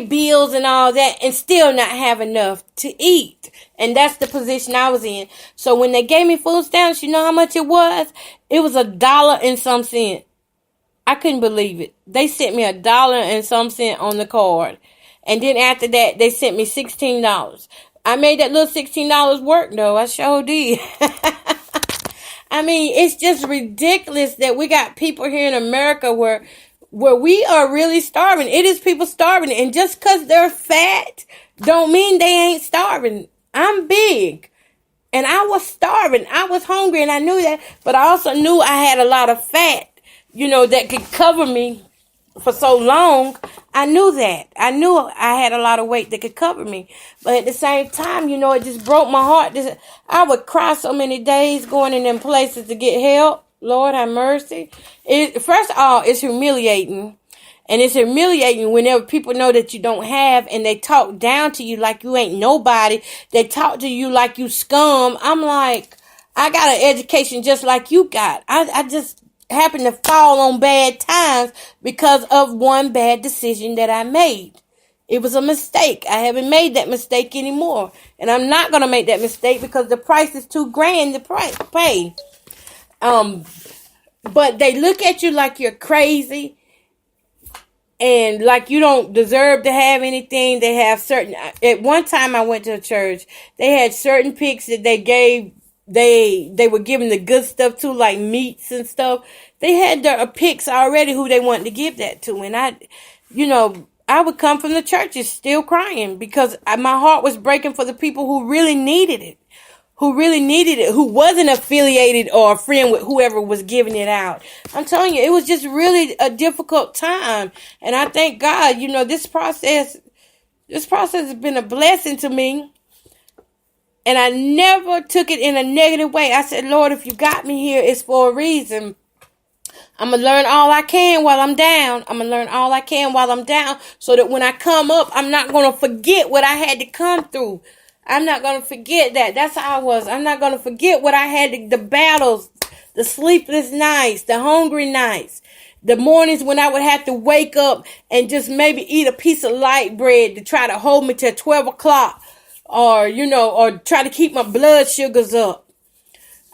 bills and all that and still not have enough to eat. And that's the position I was in. So when they gave me food stamps, you know how much it was? It was $1 and some cent. I couldn't believe it. They sent me $1 and some cent on the card. And then after that, they sent me $16. I made that little $16 work though. I sure did. I mean, it's just ridiculous that we got people here in America where we are really starving. It is people starving. And just because they're fat don't mean they ain't starving. I'm big. And I was starving. I was hungry and I knew that. But I also knew I had a lot of fat, that could cover me for so long. I knew that. I knew I had a lot of weight that could cover me. But at the same time, it just broke my heart. I would cry so many days going in them places to get help. Lord have mercy. First of all, it's humiliating. And it's humiliating whenever people know that you don't have and they talk down to you like you ain't nobody. They talk to you like you scum. I'm like, I got an education just like you got. I just happened to fall on bad times because of one bad decision that I made. It was a mistake. I haven't made that mistake anymore. And I'm not going to make that mistake because the price is too grand to pay. But they look at you like you're crazy and like you don't deserve to have anything. They have at one time I went to a church, they had certain picks that they gave, they were giving the good stuff to, like meats and stuff. They had their picks already who they wanted to give that to. And I would come from the churches still crying because my heart was breaking for the people who really needed it. Who wasn't affiliated or a friend with whoever was giving it out. I'm telling you, it was just really a difficult time. And I thank God, this process has been a blessing to me. And I never took it in a negative way. I said, Lord, if you got me here, it's for a reason. I'm going to learn all I can while I'm down. So that when I come up, I'm not going to forget what I had to come through. I'm not going to forget that. That's how I was. I'm not going to forget what I had, the battles, the sleepless nights, the hungry nights, the mornings when I would have to wake up and just maybe eat a piece of light bread to try to hold me till 12 o'clock or try to keep my blood sugars up.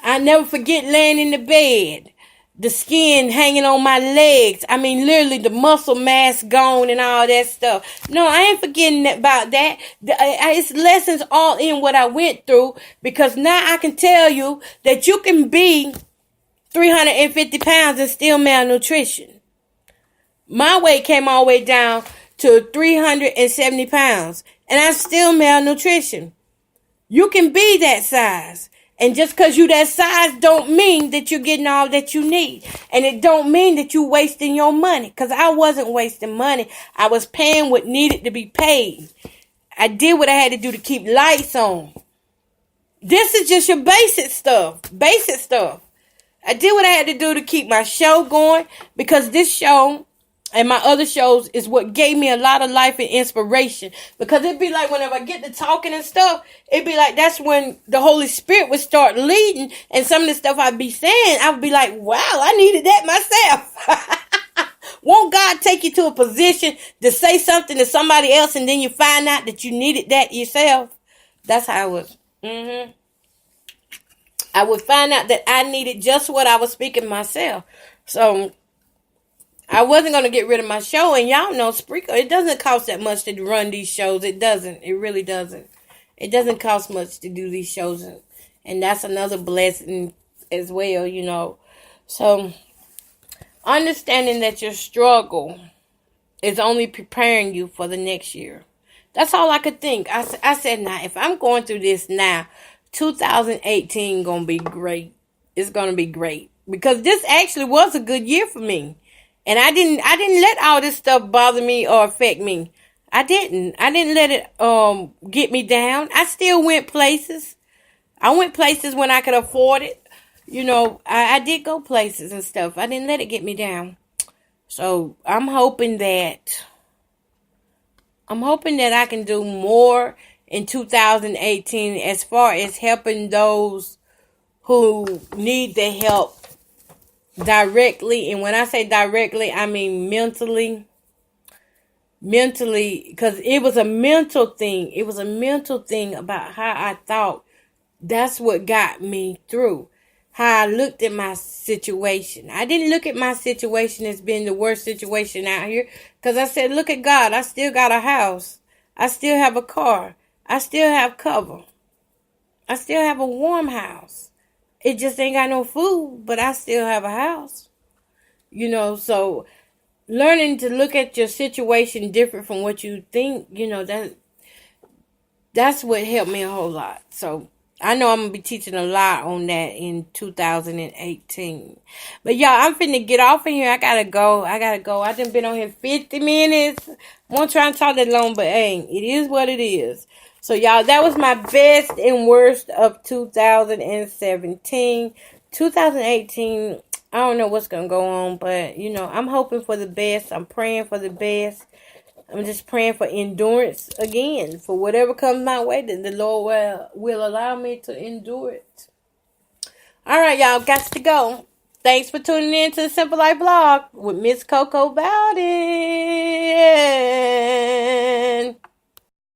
I never forget laying in the bed. The skin hanging on my legs. I mean, literally the muscle mass gone and all that stuff. No, I ain't forgetting about that. It's lessons all in what I went through because now I can tell you that you can be 350 pounds and still malnutrition. My weight came all the way down to 370 pounds and I'm still malnutrition. You can be that size. And just because you that size don't mean that you're getting all that you need. And it don't mean that you wasting your money. Because I wasn't wasting money. I was paying what needed to be paid. I did what I had to do to keep lights on. This is just your basic stuff. I did what I had to do to keep my show going. Because this show and my other shows is what gave me a lot of life and inspiration. Because it'd be like whenever I get to talking and stuff, it'd be like that's when the Holy Spirit would start leading. And some of the stuff I'd be saying, I would be like, wow, I needed that myself. Won't God take you to a position to say something to somebody else and then you find out that you needed that yourself? That's how it was. I would find out that I needed just what I was speaking myself. So I wasn't going to get rid of my show. And y'all know Spreaker, it doesn't cost that much to run these shows. It doesn't. It really doesn't. It doesn't cost much to do these shows. And that's another blessing as well, So, understanding that your struggle is only preparing you for the next year. That's all I could think. I said, now, if I'm going through this now, 2018 going to be great. It's going to be great. Because this actually was a good year for me. And I didn't let all this stuff bother me or affect me. I didn't let it get me down. I still went places. I went places when I could afford it. I did go places and stuff. I didn't let it get me down. So I'm hoping that I can do more in 2018 as far as helping those who need the help directly. And when I say directly, I mean mentally, mentally, because it was a mental thing. It was a mental thing about how I thought. That's what got me through. How I looked at my situation. I didn't look at my situation as being the worst situation out here. Because I said, look at God. I still got a house. I still have a car. I still have cover. I still have a warm house. It just ain't got no food, but I still have a house. So learning to look at your situation different from what you think, that's what helped me a whole lot. So I know I'm going to be teaching a lot on that in 2018. But y'all, I'm finna get off of here. I gotta go. I done been on here 50 minutes. I won't try and talk that long, but hey, it is what it is. So y'all, that was my best and worst of 2017. 2018, I don't know what's going to go on, but I'm hoping for the best. I'm praying for the best. I'm just praying for endurance again. For whatever comes my way, that the Lord will allow me to endure it. All right, y'all. Got to go. Thanks for tuning in to the Simple Life Blog with Miss Koko Bowden.